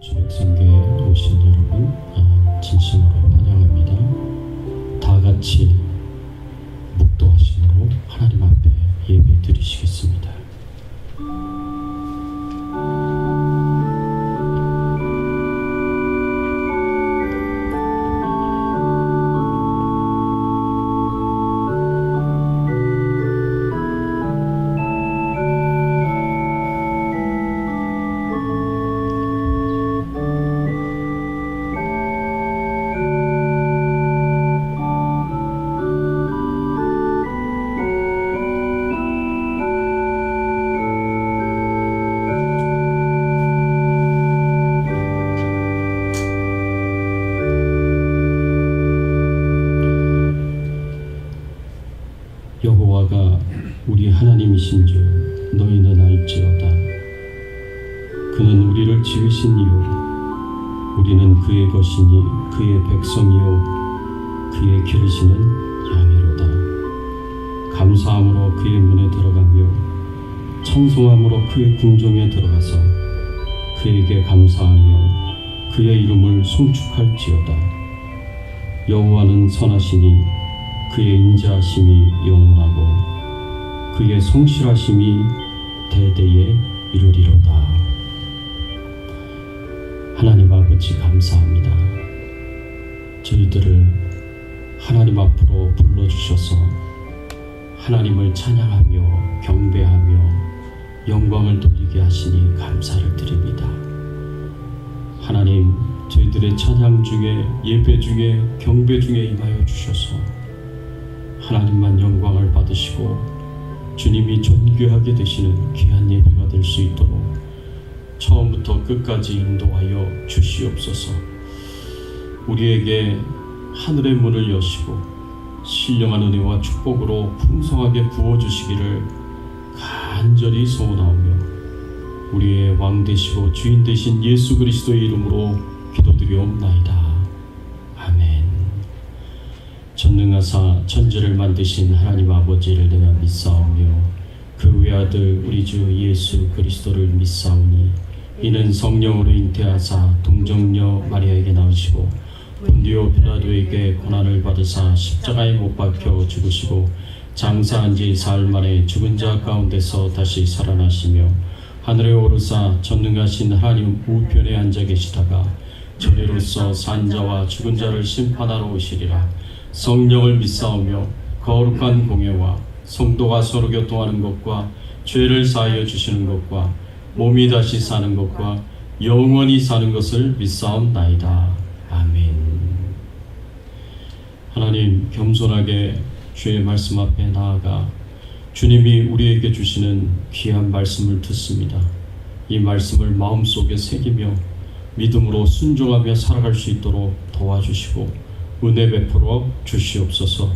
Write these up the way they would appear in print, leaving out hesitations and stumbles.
주백성교에 오신 여러분 진심으로 환영합니다. 다 같이 묵도하심으로 하나님 앞에 예배 드리시겠습니다. 여호와가 우리 하나님이신즉 너희는 알지어다. 그는 우리를 지으신 이요 우리는 그의 것이니 그의 백성이요 그의 기르시는 양이로다. 감사함으로 그의 문에 들어가며 청송함으로 그의 궁정에 들어가서 그에게 감사하며 그의 이름을 송축할지어다. 여호와는 선하시니 그의 인자하심이 영원하고 그의 성실하심이 대대에 이르리로다. 하나님 아버지 감사합니다. 저희들을 하나님 앞으로 불러주셔서 하나님을 찬양하며 경배하며 영광을 돌리게 하시니 감사를 드립니다. 하나님, 저희들의 찬양 중에 예배 중에 경배 중에 임하여 주셔서 하나님만 영광을 받으시고 주님이 존귀하게 되시는 귀한 예배가 될 수 있도록 처음부터 끝까지 인도하여 주시옵소서. 우리에게 하늘의 문을 여시고 신령한 은혜와 축복으로 풍성하게 부어주시기를 간절히 소원하오며 우리의 왕 되시고 주인 되신 예수 그리스도의 이름으로 기도드리옵나이다. 아멘. 전능하사 천지를 만드신 하나님 아버지를 내가 믿사오며 그 외아들 우리 주 예수 그리스도를 믿사오니 이는 성령으로 잉태하사 동정녀 마리아에게 나오시고 본디오 빌라도에게 고난을 받으사 십자가에 못 박혀 죽으시고 장사한 지 사흘 만에 죽은 자 가운데서 다시 살아나시며 하늘에 오르사 전능하신 하나님 우편에 앉아 계시다가 저리로서 산 자와 죽은 자를 심판하러 오시리라. 성령을 믿사오며 거룩한 공예와 성도가 서로 교통하는 것과 죄를 사하여 주시는 것과 몸이 다시 사는 것과 영원히 사는 것을 믿사옵나이다. 아멘. 하나님, 겸손하게 주의 말씀 앞에 나아가 주님이 우리에게 주시는 귀한 말씀을 듣습니다. 이 말씀을 마음속에 새기며 믿음으로 순종하며 살아갈 수 있도록 도와주시고 은혜 베풀어 주시옵소서.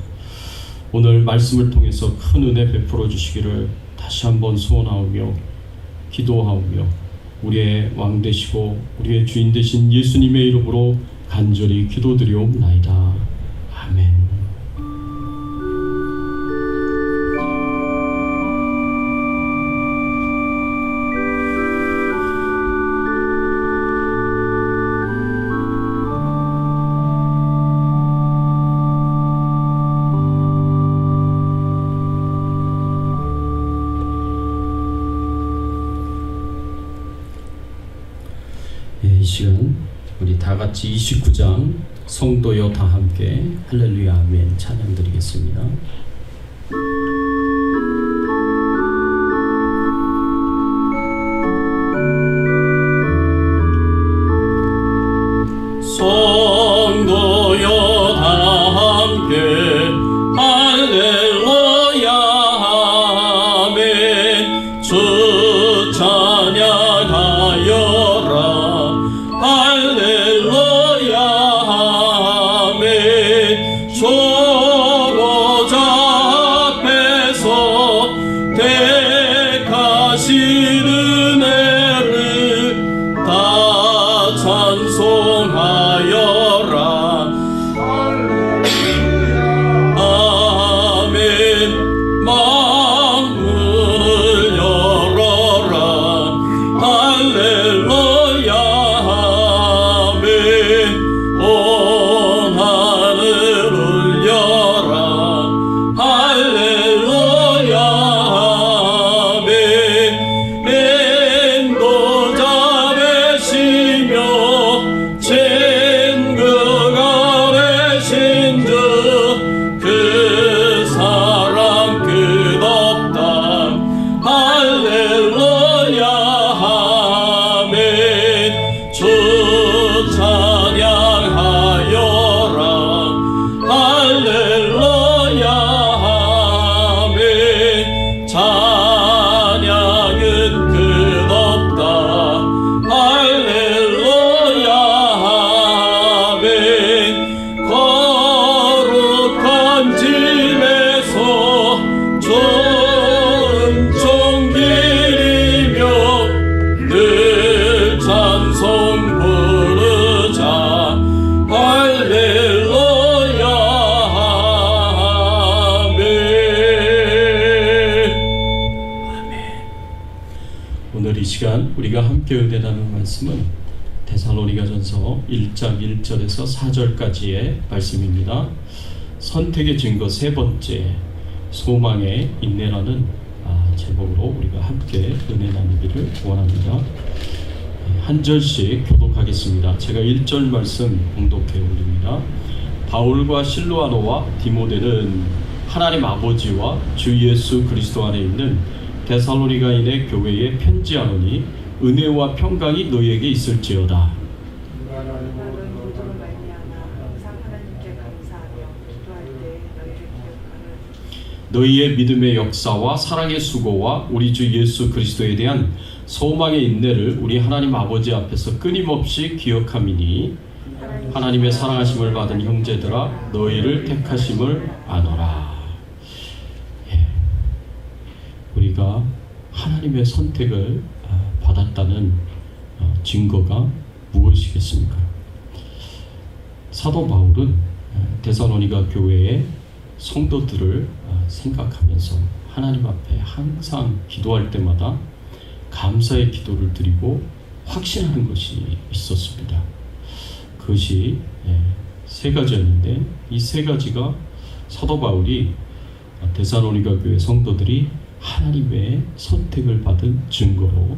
오늘 말씀을 통해서 큰 은혜 베풀어 주시기를 다시 한번 소원하오며 기도하오며 우리의 왕 되시고 우리의 주인 되신 예수님의 이름으로 간절히 기도드리옵나이다. 아멘. 이 시간 우리 다 같이 29장 성도여 다 함께 할렐루야 아멘 찬양 드리겠습니다. 성도여 다 함께 할렐루야 아멘 주 찬양하여라 할렐루야 아멘 초보자 앞에 시간 우리가 함께 은혜 나눌 말씀은 데살로니가전서 1장 1절에서 4절까지의 말씀입니다. 선택의 증거 세 번째, 소망의 인내라는 제목으로 우리가 함께 은혜 나누기를 원합니다. 한 절씩 교독하겠습니다. 제가 1절 말씀 봉독해 올립니다. 바울과 실로아노와 디모데는 하나님 아버지와 주 예수 그리스도 안에 있는 데살로니가인의 교회에 편지하노니 은혜와 평강이 너희에게 있을지어다. 너희의 믿음의 역사와 사랑의 수고와 우리 주 예수 그리스도에 대한 소망의 인내를 우리 하나님 아버지 앞에서 끊임없이 기억함이니 하나님의 사랑하심을 받은 형제들아 너희를 택하심을 아노라. 우리가 하나님의 선택을 받았다는 증거가 무엇이겠습니까? 사도 바울은 데살로니가 교회의 성도들을 생각하면서 하나님 앞에 항상 기도할 때마다 감사의 기도를 드리고 확신하는 것이 있었습니다. 그것이 세 가지였는데 이 세 가지가 사도 바울이 데살로니가 교회 성도들이 하나님의 선택을 받은 증거로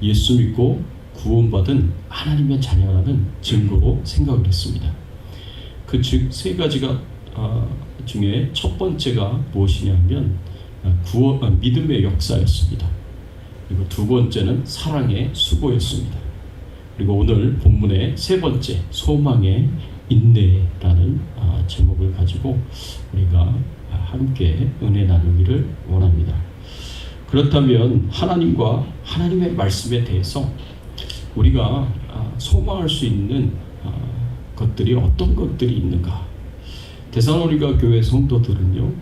예수 믿고 구원받은 하나님의 자녀라는 증거로 생각을 했습니다. 그 세 가지가 중에 첫 번째가 무엇이냐면 믿음의 역사였습니다. 그리고 두 번째는 사랑의 수고였습니다. 그리고 오늘 본문의 세 번째, 소망의 인내라는 제목을 가지고 우리가 함께 은혜 나누기를 원합니다. 그렇다면 하나님과 하나님의 말씀에 대해서 우리가 소망할 수 있는 것들이 어떤 것들이 있는가? 데살로니가 교회 성도들은요,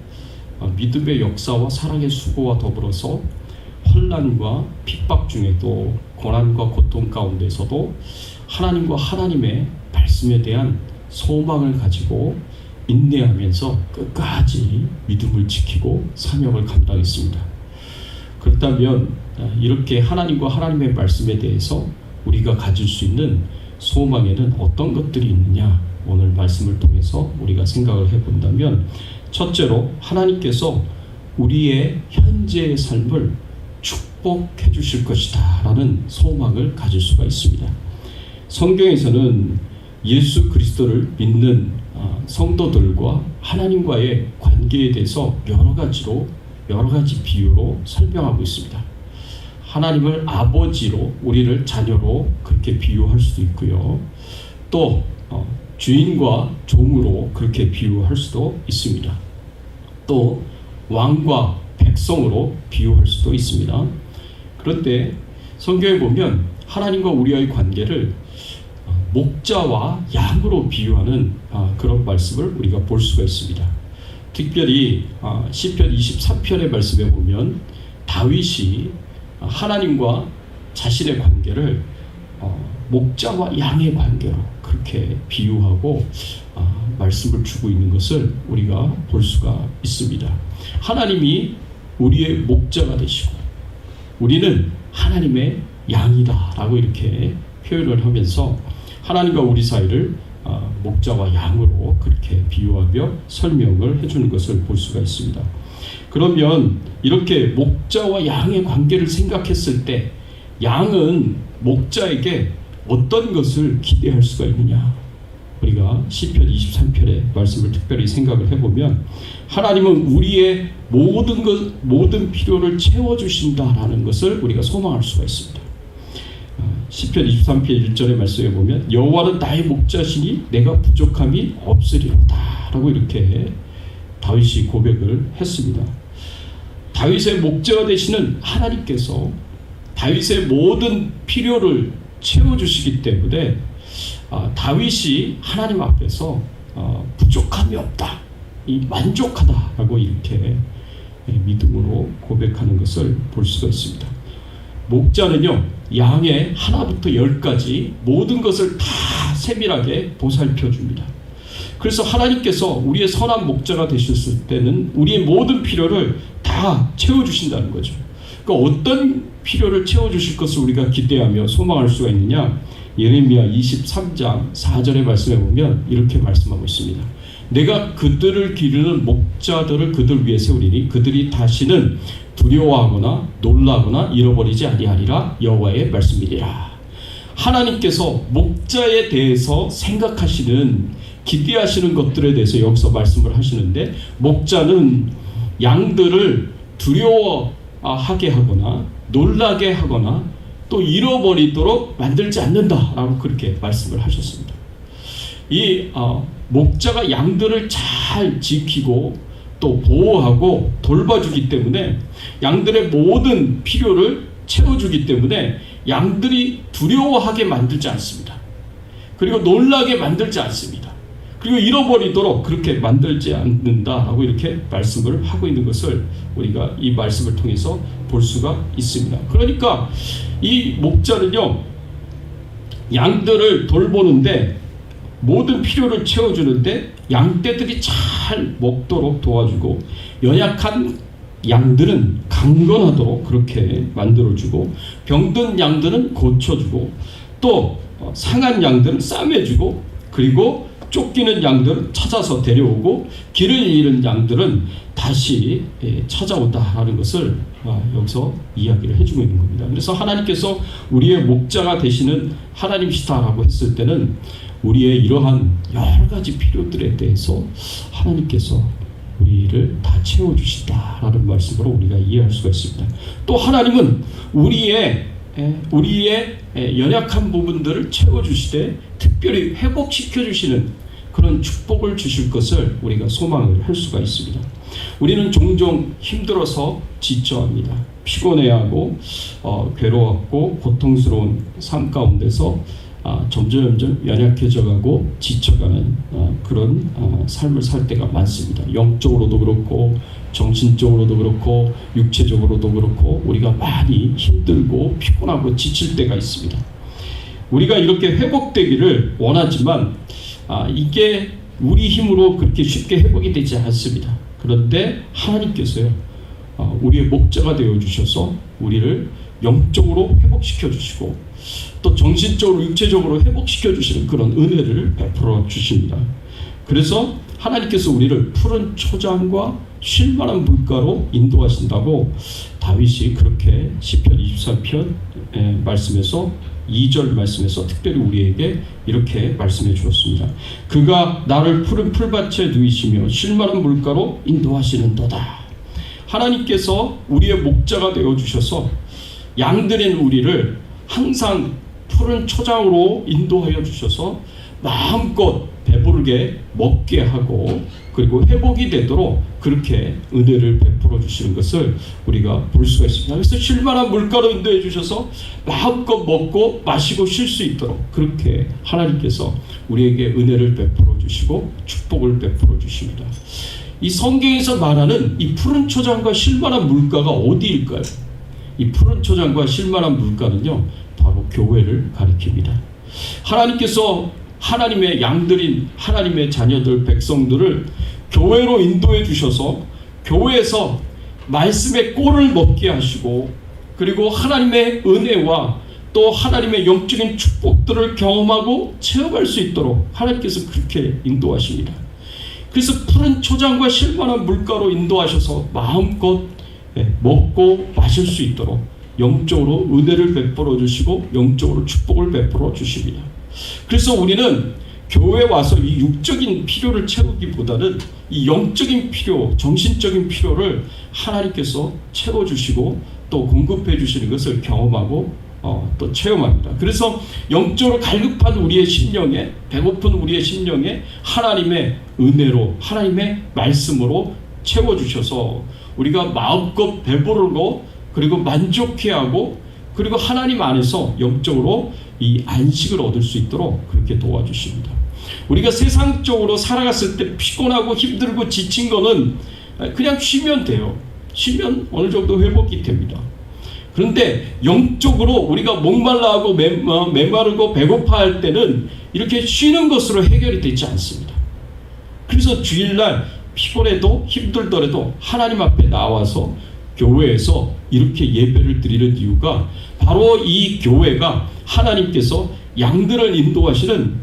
믿음의 역사와 사랑의 수고와 더불어서 혼란과 핍박 중에도 고난과 고통 가운데서도 하나님과 하나님의 말씀에 대한 소망을 가지고 인내하면서 끝까지 믿음을 지키고 사명을 감당했습니다. 그렇다면 이렇게 하나님과 하나님의 말씀에 대해서 우리가 가질 수 있는 소망에는 어떤 것들이 있느냐? 오늘 말씀을 통해서 우리가 생각을 해본다면 첫째로 하나님께서 우리의 현재의 삶을 축복해 주실 것이다 라는 소망을 가질 수가 있습니다. 성경에서는 예수 그리스도를 믿는 성도들과 하나님과의 관계에 대해서 여러 가지 비유로 설명하고 있습니다. 하나님을 아버지로, 우리를 자녀로 그렇게 비유할 수도 있고요. 또 주인과 종으로 그렇게 비유할 수도 있습니다. 또 왕과 백성으로 비유할 수도 있습니다. 그런데 성경에 보면 하나님과 우리와의 관계를 목자와 양으로 비유하는 그런 말씀을 우리가 볼 수가 있습니다. 특별히 시편 23편의 말씀에 보면 다윗이 하나님과 자신의 관계를 목자와 양의 관계로 그렇게 비유하고 말씀을 주고 있는 것을 우리가 볼 수가 있습니다. 하나님이 우리의 목자가 되시고 우리는 하나님의 양이다 라고 이렇게 표현을 하면서 하나님과 우리 사이를 목자와 양으로 그렇게 비유하며 설명을 해주는 것을 볼 수가 있습니다. 그러면 이렇게 목자와 양의 관계를 생각했을 때 양은 목자에게 어떤 것을 기대할 수가 있느냐? 우리가 시편 23편의 말씀을 특별히 생각을 해보면 하나님은 우리의 모든 필요를 채워주신다라는 것을 우리가 소망할 수가 있습니다. 시편 23편 1절의 말씀에 보면 여호와는 나의 목자시니 내가 부족함이 없으리로다 라고 이렇게 다윗이 고백을 했습니다. 다윗의 목자가 되시는 하나님께서 다윗의 모든 필요를 채워주시기 때문에 다윗이 하나님 앞에서 부족함이 없다, 만족하다라고 이렇게 믿음으로 고백하는 것을 볼 수가 있습니다. 목자는요, 양의 하나부터 10까지 모든 것을 다 세밀하게 보살펴 줍니다. 그래서 하나님께서 우리의 선한 목자가 되셨을 때는 우리의 모든 필요를 다 채워주신다는 거죠. 그 어떤 필요를 채워주실 것을 우리가 기대하며 소망할 수가 있느냐? 예레미야 23장 4절의 말씀에 보면 이렇게 말씀하고 있습니다. 내가 그들을 기르는 목자들을 그들 위에 세우리니 그들이 다시는 두려워하거나 놀라거나 잃어버리지 아니하리라. 여호와의 말씀이니라. 하나님께서 목자에 대해서 생각하시는, 기대하시는 것들에 대해서 여기서 말씀을 하시는데, 목자는 양들을 두려워하게 하거나 놀라게 하거나 또 잃어버리도록 만들지 않는다라고 그렇게 말씀을 하셨습니다. 이 목자가 양들을 잘 지키고 또 보호하고 돌봐주기 때문에, 양들의 모든 필요를 채워주기 때문에 양들이 두려워하게 만들지 않습니다. 그리고 놀라게 만들지 않습니다. 그리고 잃어버리도록 그렇게 만들지 않는다라고 이렇게 말씀을 하고 있는 것을 우리가 이 말씀을 통해서 볼 수가 있습니다. 그러니까 이 목자는요, 양들을 돌보는데, 모든 필요를 채워주는데 양떼들이 잘 먹도록 도와주고, 연약한 양들은 강건하도록 그렇게 만들어주고, 병든 양들은 고쳐주고, 또 상한 양들은 싸매주고, 그리고 쫓기는 양들은 찾아서 데려오고, 길을 잃은 양들은 다시 찾아온다라는 것을 여기서 이야기를 해주고 있는 겁니다. 그래서 하나님께서 우리의 목자가 되시는 하나님이시다라고 했을 때는 우리의 이러한 여러 가지 필요들에 대해서 하나님께서 우리를 다 채워주신다라는 말씀으로 우리가 이해할 수가 있습니다. 또 하나님은 우리의 연약한 부분들을 채워주시되 특별히 회복시켜주시는 그런 축복을 주실 것을 우리가 소망을 할 수가 있습니다. 우리는 종종 힘들어서 지쳐합니다. 피곤해하고 괴로웠고 고통스러운 삶 가운데서 점점 연약해져가고 지쳐가는 그런 삶을 살 때가 많습니다. 영적으로도 그렇고 정신적으로도 그렇고 육체적으로도 그렇고 우리가 많이 힘들고 피곤하고 지칠 때가 있습니다. 우리가 이렇게 회복되기를 원하지만 이게 우리 힘으로 그렇게 쉽게 회복이 되지 않습니다. 그런데 하나님께서요, 우리의 목자가 되어주셔서 우리를 영적으로 회복시켜 주시고 또 정신적으로 육체적으로 회복시켜 주시는 그런 은혜를 베풀어 주십니다. 그래서 하나님께서 우리를 푸른 초장과 쉴만한 물가로 인도하신다고 다윗이 그렇게 시편 23편 말씀에서 2절 말씀에서 특별히 우리에게 이렇게 말씀해 주었습니다. 그가 나를 푸른 풀밭에 누이시며 쉴만한 물가로 인도하시는도다. 하나님께서 우리의 목자가 되어주셔서 양들인 우리를 항상 푸른 초장으로 인도하여 주셔서 마음껏 배부르게 먹게 하고 그리고 회복이 되도록 그렇게 은혜를 베풀어 주시는 것을 우리가 볼 수가 있습니다. 그래서 쉴만한 물가로 인도해 주셔서 마음껏 먹고 마시고 쉴 수 있도록 그렇게 하나님께서 우리에게 은혜를 베풀어 주시고 축복을 베풀어 주십니다. 이 성경에서 말하는 이 푸른 초장과 쉴만한 물가가 어디일까요? 이 푸른 초장과 쉴만한 물가는요, 바로 교회를 가리킵니다. 하나님께서 하나님의 양들인 하나님의 자녀들 백성들을 교회로 인도해 주셔서 교회에서 말씀의 꼴을 먹게 하시고 그리고 하나님의 은혜와 또 하나님의 영적인 축복들을 경험하고 체험할 수 있도록 하나님께서 그렇게 인도하십니다. 그래서 푸른 초장과 쉴만한 물가로 인도하셔서 마음껏 먹고 마실 수 있도록 영적으로 은혜를 베풀어 주시고 영적으로 축복을 베풀어 주십니다. 그래서 우리는 교회에 와서 이 육적인 필요를 채우기보다는 이 영적인 필요, 정신적인 필요를 하나님께서 채워주시고 또 공급해 주시는 것을 경험하고 또 체험합니다. 그래서 영적으로 갈급한 우리의 심령에, 배고픈 우리의 심령에 하나님의 은혜로, 하나님의 말씀으로 채워주셔서 우리가 마음껏 배부르고 그리고 만족해하고 그리고 하나님 안에서 영적으로 이 안식을 얻을 수 있도록 그렇게 도와주십니다. 우리가 세상적으로 살아갔을 때 피곤하고 힘들고 지친 거는 그냥 쉬면 돼요. 쉬면 어느 정도 회복이 됩니다. 그런데 영적으로 우리가 목말라하고 메마르고 배고파할 때는 이렇게 쉬는 것으로 해결이 되지 않습니다. 그래서 주일날 피곤해도 힘들더라도 하나님 앞에 나와서 교회에서 이렇게 예배를 드리는 이유가 바로 이 교회가 하나님께서 양들을 인도하시는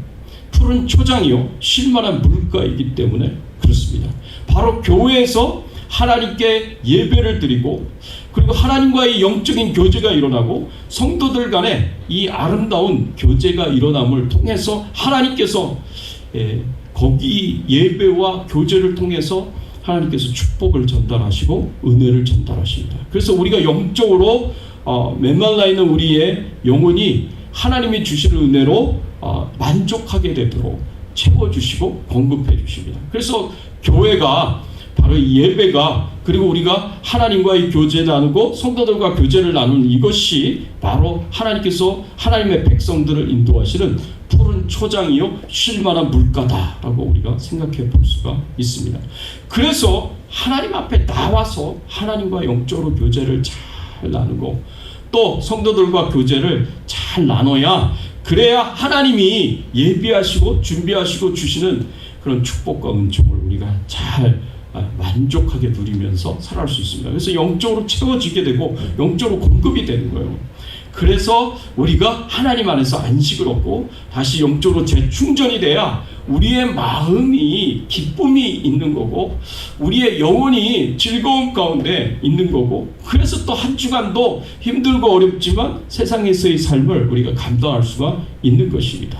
푸른 초장이요 쉴만한 물가이기 때문에 그렇습니다. 바로 교회에서 하나님께 예배를 드리고 그리고 하나님과의 영적인 교제가 일어나고 성도들 간에 이 아름다운 교제가 일어남을 통해서 하나님께서 거기 예배와 교제를 통해서 하나님께서 축복을 전달하시고 은혜를 전달하십니다. 그래서 우리가 영적으로 메말라 있는 우리의 영혼이 하나님이 주시는 은혜로 만족하게 되도록 채워주시고 공급해 주십니다. 그래서 교회가 바로 이 예배가 그리고 우리가 하나님과의 교제를 나누고 성도들과 교제를 나누는 이것이 바로 하나님께서 하나님의 백성들을 인도하시는 푸른 초장이요 쉴만한 물가다라고 우리가 생각해 볼 수가 있습니다. 그래서 하나님 앞에 나와서 하나님과 영적으로 교제를 잘 나누고 또 성도들과 교제를 잘 나눠야 그래야 하나님이 예비하시고 준비하시고 주시는 그런 축복과 은총을 우리가 잘 만족하게 누리면서 살아갈 수 있습니다. 그래서 영적으로 채워지게 되고 영적으로 공급이 되는 거예요. 그래서 우리가 하나님 안에서 안식을 얻고 다시 영적으로 재충전이 돼야 우리의 마음이 기쁨이 있는 거고 우리의 영혼이 즐거움 가운데 있는 거고 그래서 또 한 주간도 힘들고 어렵지만 세상에서의 삶을 우리가 감당할 수가 있는 것입니다.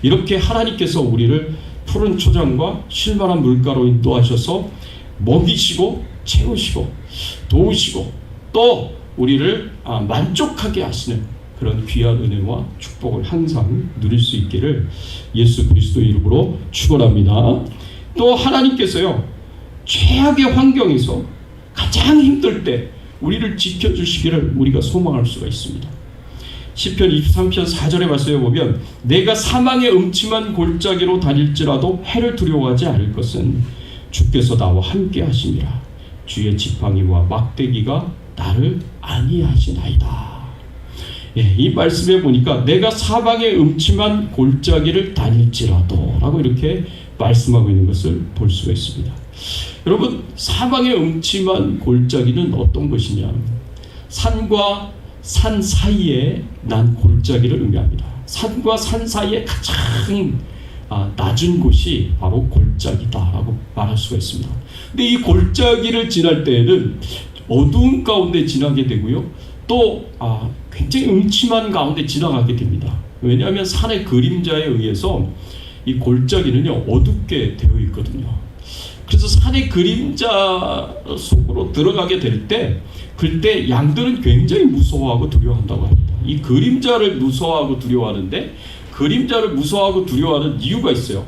이렇게 하나님께서 우리를 푸른 초장과 쉴만한 물가로 인도하셔서 먹이시고 채우시고 도우시고 또 우리를 만족하게 하시는 그런 귀한 은혜와 축복을 항상 누릴 수 있기를 예수 그리스도의 이름으로 축원합니다. 또 하나님께서요 최악의 환경에서 가장 힘들 때 우리를 지켜주시기를 우리가 소망할 수가 있습니다. 시편 23편 4절의 말씀에 보면 내가 사망의 음침한 골짜기로 다닐지라도 해를 두려워하지 않을 것은 주께서 나와 함께 하심이라. 주의 지팡이와 막대기가 나를 안위하시나이다. 이 말씀에 보니까 내가 사망의 음침한 골짜기를 다닐지라도 라고 이렇게 말씀하고 있는 것을 볼 수가 있습니다. 여러분 사망의 음침한 골짜기는 어떤 것이냐, 산과 산 사이에 난 골짜기를 의미합니다. 산과 산 사이에 가장 낮은 곳이 바로 골짜기다라고 말할 수가 있습니다. 근데 이 골짜기를 지날 때에는 어두운 가운데 지나게 되고요. 또 굉장히 음침한 가운데 지나가게 됩니다. 왜냐하면 산의 그림자에 의해서 이 골짜기는요 어둡게 되어 있거든요. 그래서 산의 그림자 속으로 들어가게 될 때 그때 양들은 굉장히 무서워하고 두려워한다고 합니다. 이 그림자를 무서워하고 두려워하는데 그림자를 무서워하고 두려워하는 이유가 있어요.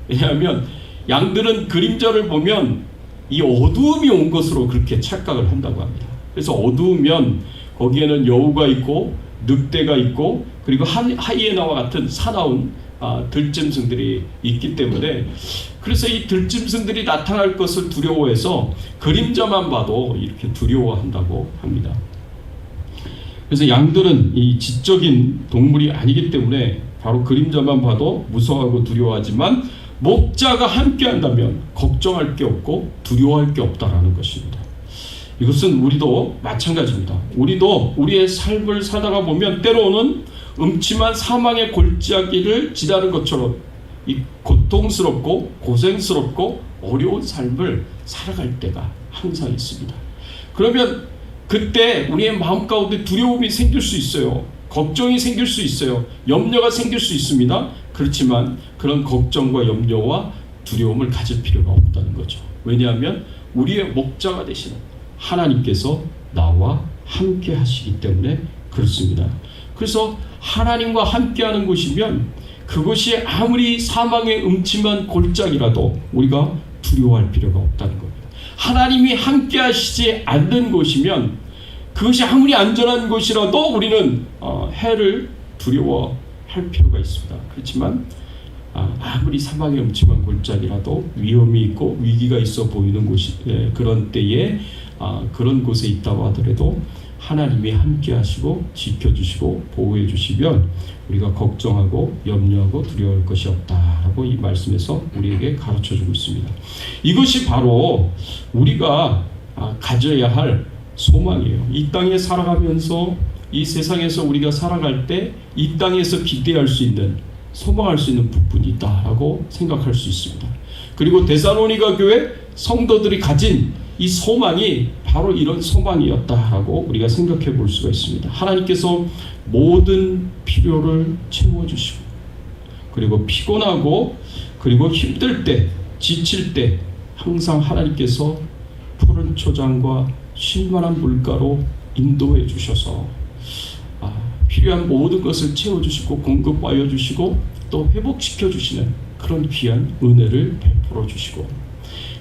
왜냐하면 양들은 그림자를 보면 이 어두움이 온 것으로 그렇게 착각을 한다고 합니다. 그래서 어두우면 거기에는 여우가 있고 늑대가 있고 그리고 하이에나와 같은 사나운 들짐승들이 있기 때문에 그래서 이 들짐승들이 나타날 것을 두려워해서 그림자만 봐도 이렇게 두려워한다고 합니다. 그래서 양들은 이 지적인 동물이 아니기 때문에 바로 그림자만 봐도 무서워하고 두려워하지만 목자가 함께 한다면 걱정할 게 없고 두려워할 게 없다라는 것입니다. 이것은 우리도 마찬가지입니다. 우리도 우리의 삶을 살다가 보면 때로는 음침한 사망의 골짜기를 지나는 것처럼 이 고통스럽고 고생스럽고 어려운 삶을 살아갈 때가 항상 있습니다. 그러면 그때 우리의 마음 가운데 두려움이 생길 수 있어요. 걱정이 생길 수 있어요. 염려가 생길 수 있습니다. 그렇지만 그런 걱정과 염려와 두려움을 가질 필요가 없다는 거죠. 왜냐하면 우리의 목자가 되시는 하나님께서 나와 함께 하시기 때문에 그렇습니다. 그래서 하나님과 함께하는 곳이면 그것이 아무리 사망의 음침한 골짜기라도 우리가 두려워할 필요가 없다는 겁니다. 하나님이 함께 하시지 않는 곳이면 그것이 아무리 안전한 곳이라도 우리는 해를 두려워할 필요가 있습니다. 그렇지만 아무리 사망의 음침한 골짜기라도 위험이 있고 위기가 있어 보이는 곳이 그런 때에 그런 곳에 있다고 하더라도 하나님이 함께 하시고 지켜주시고 보호해 주시면 우리가 걱정하고 염려하고 두려워할 것이 없다라고 이 말씀에서 우리에게 가르쳐 주고 있습니다. 이것이 바로 우리가 가져야 할 소망이에요. 이 땅에 살아가면서 이 세상에서 우리가 살아갈 때 이 땅에서 기대할 수 있는, 소망할 수 있는 부분이 있다라고 생각할 수 있습니다. 그리고 데살로니가 교회 성도들이 가진 이 소망이 바로 이런 소망이었다라고 우리가 생각해 볼 수가 있습니다. 하나님께서 모든 필요를 채워주시고, 그리고 피곤하고 그리고 힘들 때, 지칠 때 항상 하나님께서 푸른 초장과 쉴만한 물가로 인도해 주셔서 필요한 모든 것을 채워주시고 공급하여 주시고 또 회복시켜 주시는 그런 귀한 은혜를 베풀어 주시고,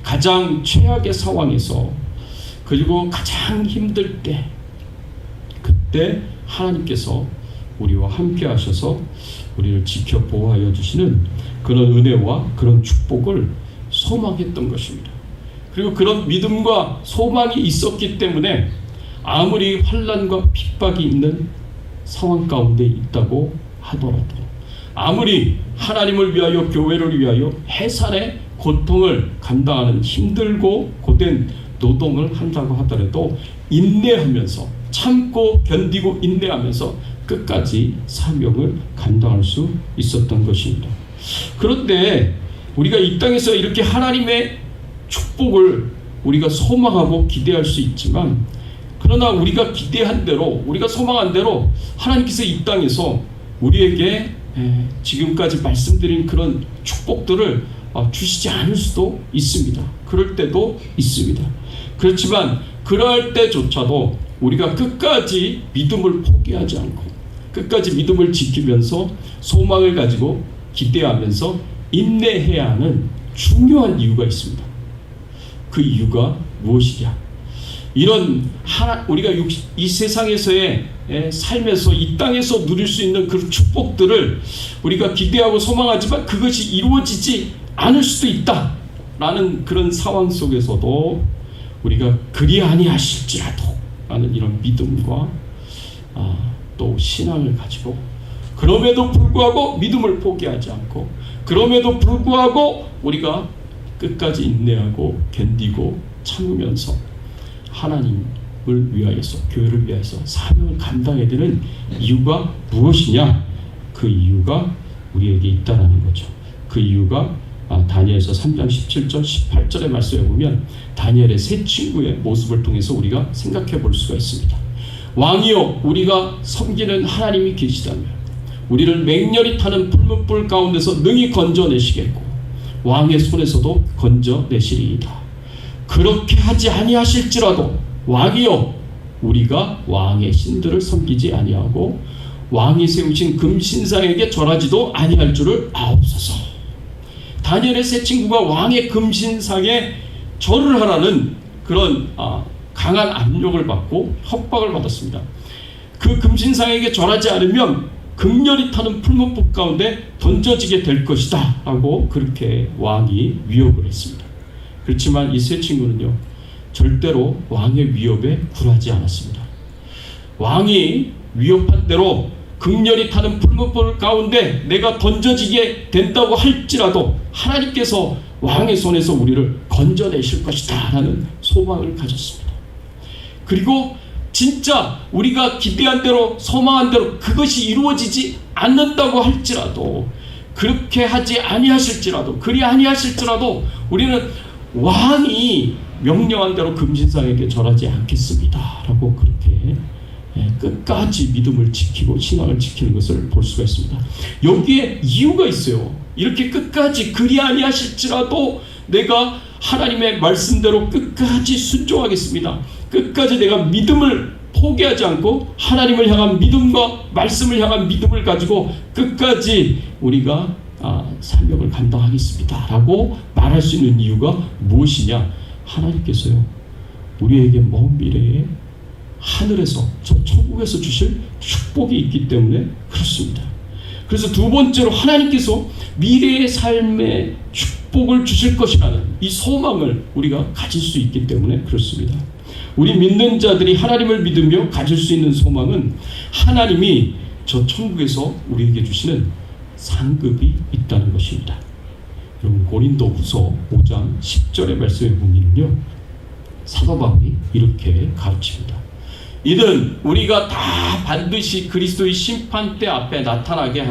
가장 최악의 상황에서 그리고 가장 힘들 때, 그때 하나님께서 우리와 함께 하셔서 우리를 지켜 보호하여 주시는 그런 은혜와 그런 축복을 소망했던 것입니다. 그리고 그런 믿음과 소망이 있었기 때문에 아무리 환난과 핍박이 있는 상황 가운데 있다고 하더라도, 아무리 하나님을 위하여 교회를 위하여 해산의 고통을 감당하는 힘들고 고된 노동을 한다고 하더라도 인내하면서, 참고 견디고 인내하면서 끝까지 사명을 감당할 수 있었던 것입니다. 그런데 우리가 이 땅에서 이렇게 하나님의 축복을 우리가 소망하고 기대할 수 있지만, 그러나 우리가 기대한 대로, 우리가 소망한 대로 하나님께서 이 땅에서 우리에게 지금까지 말씀드린 그런 축복들을 주시지 않을 수도 있습니다. 그럴 때도 있습니다. 그렇지만 그럴 때조차도 우리가 끝까지 믿음을 포기하지 않고 끝까지 믿음을 지키면서 소망을 가지고 기대하면서 인내해야 하는 중요한 이유가 있습니다. 그 이유가 무엇이냐? 이런 우리가 이 세상에서의 삶에서 이 땅에서 누릴 수 있는 그 축복들을 우리가 기대하고 소망하지만 그것이 이루어지지 않을 수도 있다라는 그런 상황 속에서도 우리가 그리 아니하실지라도 라는 이런 믿음과 또 신앙을 가지고, 그럼에도 불구하고 믿음을 포기하지 않고, 그럼에도 불구하고 우리가 끝까지 인내하고 견디고 참으면서 하나님을 위하여서, 교회를 위하여서 사명을 감당해야 되는 이유가 무엇이냐? 그 이유가 우리에게 있다라는 거죠. 그 이유가 다니엘서 3장 17절 18절의 말씀에 보면 다니엘의 세 친구의 모습을 통해서 우리가 생각해 볼 수가 있습니다. 왕이여, 우리가 섬기는 하나님이 계시다면 우리를 맹렬히 타는 풀무불 가운데서 능히 건져내시겠고 왕의 손에서도 건져내시리이다. 그렇게 하지 아니하실지라도 왕이여, 우리가 왕의 신들을 섬기지 아니하고 왕이 세우신 금신상에게 절하지도 아니할 줄을 아옵소서. 다니엘의 세 친구가 왕의 금신상에 절을 하라는 그런 강한 압력을 받고 협박을 받았습니다. 그 금신상에게 절하지 않으면 극렬히 타는 풀무불 가운데 던져지게 될 것이다 라고 그렇게 왕이 위협을 했습니다. 그렇지만 이 세 친구는요, 절대로 왕의 위협에 굴하지 않았습니다. 왕이 위협한 대로 극렬히 타는 풀무불 가운데 내가 던져지게 된다고 할지라도 하나님께서 왕의 손에서 우리를 건져내실 것이다 라는 소망을 가졌습니다. 그리고 진짜 우리가 기대한 대로 소망한 대로 그것이 이루어지지 않는다고 할지라도, 그렇게 하지 아니하실지라도, 그리 아니하실지라도 우리는 왕이 명령한 대로 금신상에게 절하지 않겠습니다 라고 그렇게 끝까지 믿음을 지키고 신앙을 지키는 것을 볼 수가 있습니다. 여기에 이유가 있어요. 이렇게 끝까지 그리 아니하실지라도 내가 하나님의 말씀대로 끝까지 순종하겠습니다. 끝까지 내가 믿음을 포기하지 않고 하나님을 향한 믿음과 말씀을 향한 믿음을 가지고 끝까지 우리가 사명을 감당하겠습니다 라고 말할 수 있는 이유가 무엇이냐? 하나님께서요, 우리에게 먼 미래에 하늘에서, 저 천국에서 주실 축복이 있기 때문에 그렇습니다. 그래서 두 번째로 하나님께서 미래의 삶의 축복을 주실 것이라는 이 소망을 우리가 가질 수 있기 때문에 그렇습니다. 우리 믿는 자들이 하나님을 믿으며 가질 수 있는 소망은 하나님이 저 천국에서 우리에게 주시는 상급이 있다는 것입니다. 여러분, 고린도후서 5장 10절의 말씀에 보면요, 사도 바울이 이렇게 가르칩니다. 이는 우리가 다 반드시 그리스도의 심판대 앞에 나타나게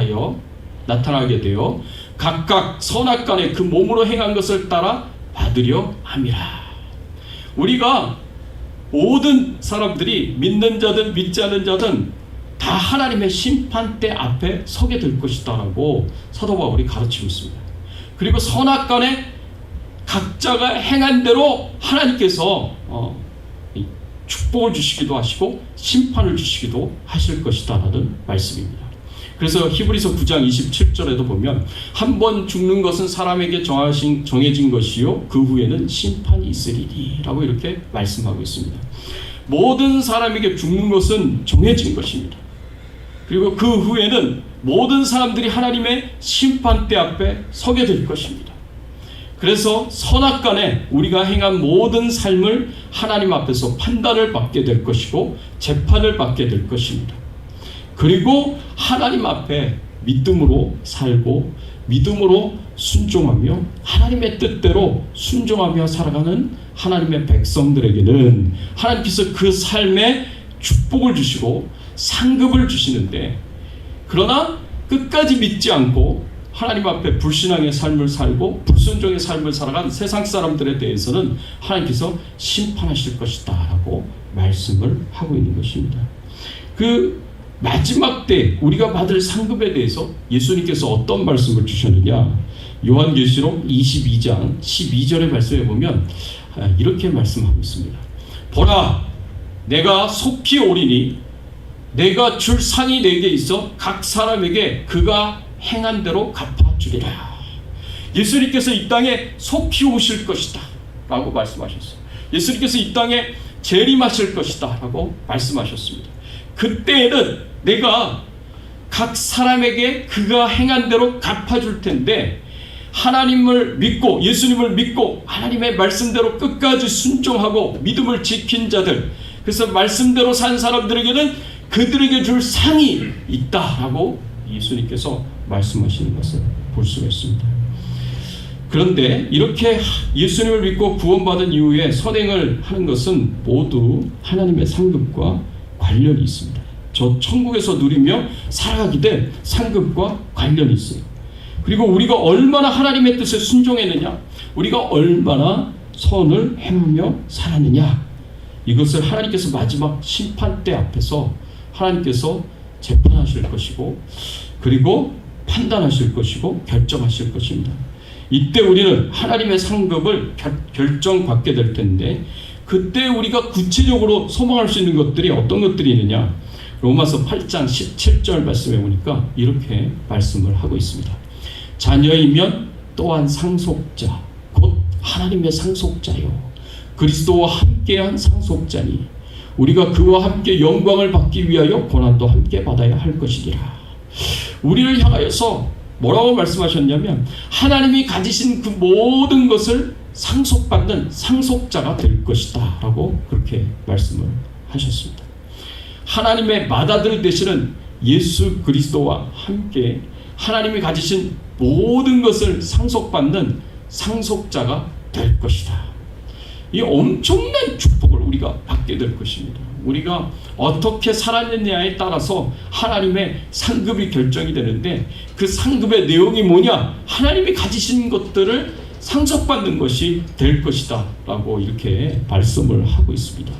되어 각각 선악간에 그 몸으로 행한 것을 따라 받으려 함이라. 우리가 모든 사람들이 믿는 자든 믿지 않는 자든 다 하나님의 심판대 앞에 서게 될 것이다 라고 사도 바울이 가르치고 있습니다. 그리고 선악간에 각자가 행한 대로 하나님께서 축복을 주시기도 하시고 심판을 주시기도 하실 것이다 라는 말씀입니다. 그래서 히브리서 9장 27절에도 보면 한 번 죽는 것은 사람에게 정해진 것이요 그 후에는 심판이 있으리니 라고 이렇게 말씀하고 있습니다. 모든 사람에게 죽는 것은 정해진 것입니다. 그리고 그 후에는 모든 사람들이 하나님의 심판대 앞에 서게 될 것입니다. 그래서 선악간에 우리가 행한 모든 삶을 하나님 앞에서 판단을 받게 될 것이고 재판을 받게 될 것입니다. 그리고 하나님 앞에 믿음으로 살고 믿음으로 순종하며 하나님의 뜻대로 순종하며 살아가는 하나님의 백성들에게는 하나님께서 그 삶에 축복을 주시고 상급을 주시는데, 그러나 끝까지 믿지 않고 하나님 앞에 불신앙의 삶을 살고 불순종의 삶을 살아간 세상 사람들에 대해서는 하나님께서 심판하실 것이다 라고 말씀을 하고 있는 것입니다. 그 마지막 때 우리가 받을 상급에 대해서 예수님께서 어떤 말씀을 주셨느냐, 요한계시록 22장 12절의 말씀에 보면 이렇게 말씀하고 있습니다. 보라, 내가 속히 오리니 내가 줄 상이 내게 있어 각 사람에게 그가 행한 대로 갚아주리라. 예수님께서 이 땅에 속히 오실 것이다 라고 말씀하셨어요. 예수님께서 이 땅에 재림하실 것이다 라고 말씀하셨습니다. 그때에는 내가 각 사람에게 그가 행한 대로 갚아줄 텐데, 하나님을 믿고 예수님을 믿고 하나님의 말씀대로 끝까지 순종하고 믿음을 지킨 자들, 그래서 말씀대로 산 사람들에게는 그들에게 줄 상이 있다라고 예수님께서 말씀하시는 것을 볼 수가 있습니다. 그런데 이렇게 예수님을 믿고 구원받은 이후에 선행을 하는 것은 모두 하나님의 상급과 관련이 있습니다. 저 천국에서 누리며 살아가게 될 상급과 관련이 있어요. 그리고 우리가 얼마나 하나님의 뜻에 순종했느냐, 우리가 얼마나 선을 행하며 살았느냐, 이것을 하나님께서 마지막 심판대 앞에서 하나님께서 재판하실 것이고, 그리고 판단하실 것이고 결정하실 것입니다. 이때 우리는 하나님의 상급을 결정받게 될 텐데, 그때 우리가 구체적으로 소망할 수 있는 것들이 어떤 것들이 있느냐, 로마서 8장 17절 말씀해 보니까 이렇게 말씀을 하고 있습니다. 자녀이면 또한 상속자, 곧 하나님의 상속자요 그리스도와 함께한 상속자니 우리가 그와 함께 영광을 받기 위하여 고난도 함께 받아야 할 것이니라. 우리를 향하여서 뭐라고 말씀하셨냐면, 하나님이 가지신 그 모든 것을 상속받는 상속자가 될 것이다 라고 그렇게 말씀을 하셨습니다. 하나님의 맏아들 되시는 예수 그리스도와 함께 하나님이 가지신 모든 것을 상속받는 상속자가 될 것이다. 이 엄청난 축복을 우리가 받게 될 것입니다. 우리가 어떻게 살았느냐에 따라서 하나님의 상급이 결정이 되는데, 그 상급의 내용이 뭐냐, 하나님이 가지신 것들을 상속받는 것이 될 것이다 라고 이렇게 말씀을 하고 있습니다.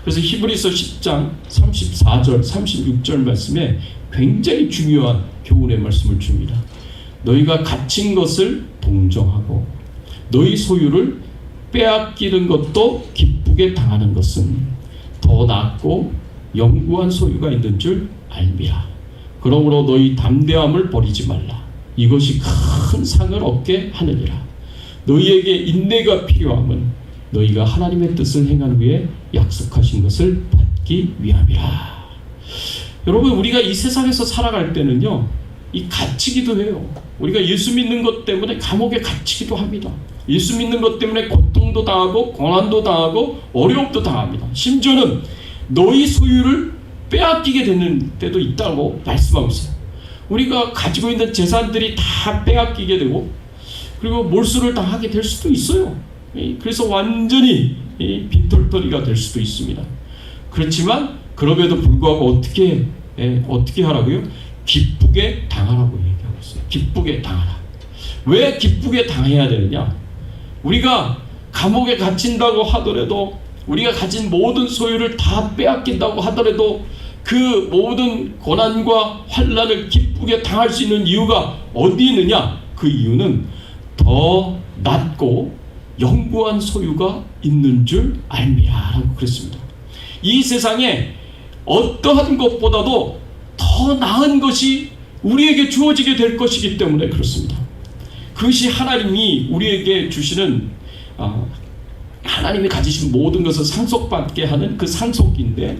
그래서 히브리서 10장 34절 36절 말씀에 굉장히 중요한 교훈의 말씀을 줍니다. 너희가 갇힌 것을 동정하고 너희 소유를 빼앗기는 것도 기쁘게 당하는 것은 더 낫고 영구한 소유가 있는 줄 알미라. 그러므로 너희 담대함을 버리지 말라. 이것이 큰 상을 얻게 하느니라. 너희에게 인내가 필요함은 너희가 하나님의 뜻을 행한 후에 약속하신 것을 받기 위함이라. 여러분, 우리가 이 세상에서 살아갈 때는요, 이 갇히기도 해요. 우리가 예수 믿는 것 때문에 감옥에 갇히기도 합니다. 예수 믿는 것 때문에 고통도 당하고 고난도 당하고 어려움도 당합니다. 심지어는 너희 소유를 빼앗기게 되는 때도 있다고 말씀하고 있어요. 우리가 가지고 있는 재산들이 다 빼앗기게 되고, 그리고 몰수를 당하게 될 수도 있어요. 그래서 완전히 빈털터리가 될 수도 있습니다. 그렇지만 그럼에도 불구하고 어떻게 하라고요? 기쁘게 당하라고 얘기하고 있어요. 기쁘게 당하라. 왜 기쁘게 당해야 되느냐? 우리가 감옥에 갇힌다고 하더라도, 우리가 가진 모든 소유를 다 빼앗긴다고 하더라도 그 모든 고난과 환난을 기쁘게 당할 수 있는 이유가 어디 있느냐? 그 이유는 더 낫고 영구한 소유가 있는 줄 알미라 라고 그랬습니다. 이 세상에 어떠한 것보다도 더 나은 것이 우리에게 주어지게 될 것이기 때문에 그렇습니다. 그것이 하나님이 우리에게 주시는 하나님이 가지신 모든 것을 상속받게 하는 그 상속인데,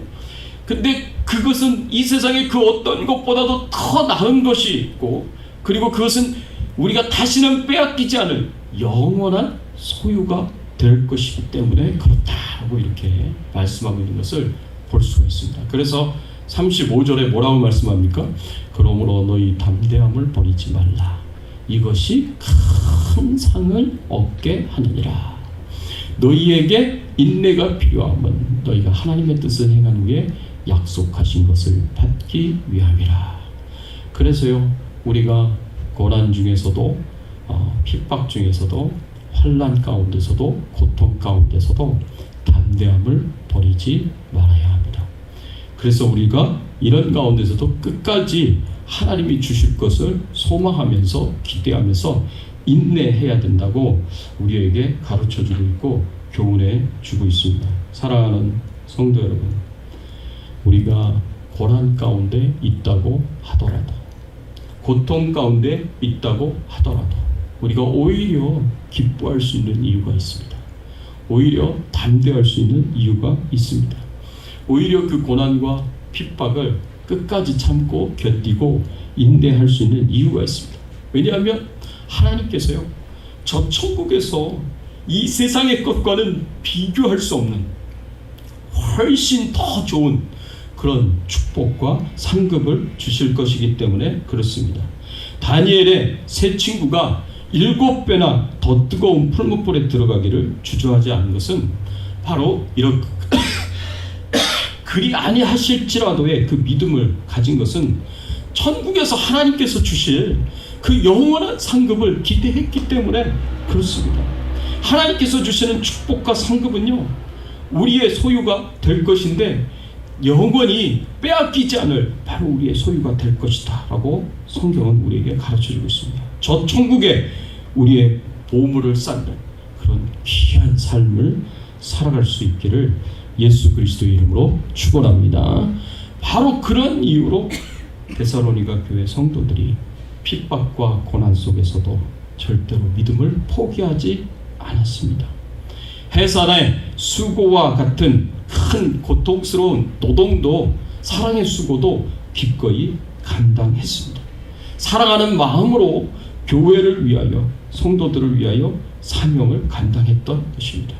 근데 그것은 이 세상에 그 어떤 것보다도 더 나은 것이 있고, 그리고 그것은 우리가 다시는 빼앗기지 않을 영원한 소유가 될 것이기 때문에 그렇다고 이렇게 말씀하고 있는 것을 볼 수가 있습니다. 그래서 35절에 뭐라고 말씀합니까? 그러므로 너희 담대함을 버리지 말라. 이것이 큰 상을 얻게 하느니라. 너희에게 인내가 필요함은 너희가 하나님의 뜻을 행한 후에 약속하신 것을 받기 위함이라. 그래서요, 우리가 고난 중에서도 핍박 중에서도 환난 가운데서도 고통 가운데서도 담대함을 버리지 말아야 합니다. 그래서 우리가 이런 가운데서도 끝까지 하나님이 주실 것을 소망하면서 기대하면서 인내해야 된다고 우리에게 가르쳐주고 있고 교훈해 주고 있습니다. 사랑하는 성도 여러분, 우리가 고난 가운데 있다고 하더라도, 고통 가운데 있다고 하더라도 우리가 오히려 기뻐할 수 있는 이유가 있습니다. 오히려 담대할 수 있는 이유가 있습니다. 오히려 그 고난과 핍박을 끝까지 참고 견디고 인내할 수 있는 이유가 있습니다. 왜냐하면 하나님께서요, 저 천국에서 이 세상의 것과는 비교할 수 없는 훨씬 더 좋은 그런 축복과 상급을 주실 것이기 때문에 그렇습니다. 다니엘의 세 친구가 7배나 더 뜨거운 풀무불에 들어가기를 주저하지 않은 것은 바로 이런 그리 아니하실지라도의 그 믿음을 가진 것은 천국에서 하나님께서 주실 그 영원한 상급을 기대했기 때문에 그렇습니다. 하나님께서 주시는 축복과 상급은요, 우리의 소유가 될 것인데 영원히 빼앗기지 않을 바로 우리의 소유가 될 것이다 라고 성경은 우리에게 가르쳐주고 있습니다. 저 천국에 우리의 보물을 쌓는 그런 귀한 삶을 살아갈 수 있기를 예수 그리스도의 이름으로 축원합니다. 바로 그런 이유로 데살로니가 교회 성도들이 핍박과 고난 속에서도 절대로 믿음을 포기하지 않았습니다. 해산의 수고와 같은 큰 고통스러운 노동도, 사랑의 수고도 기꺼이 감당했습니다. 사랑하는 마음으로 교회를 위하여, 성도들을 위하여 사명을 감당했던 것입니다.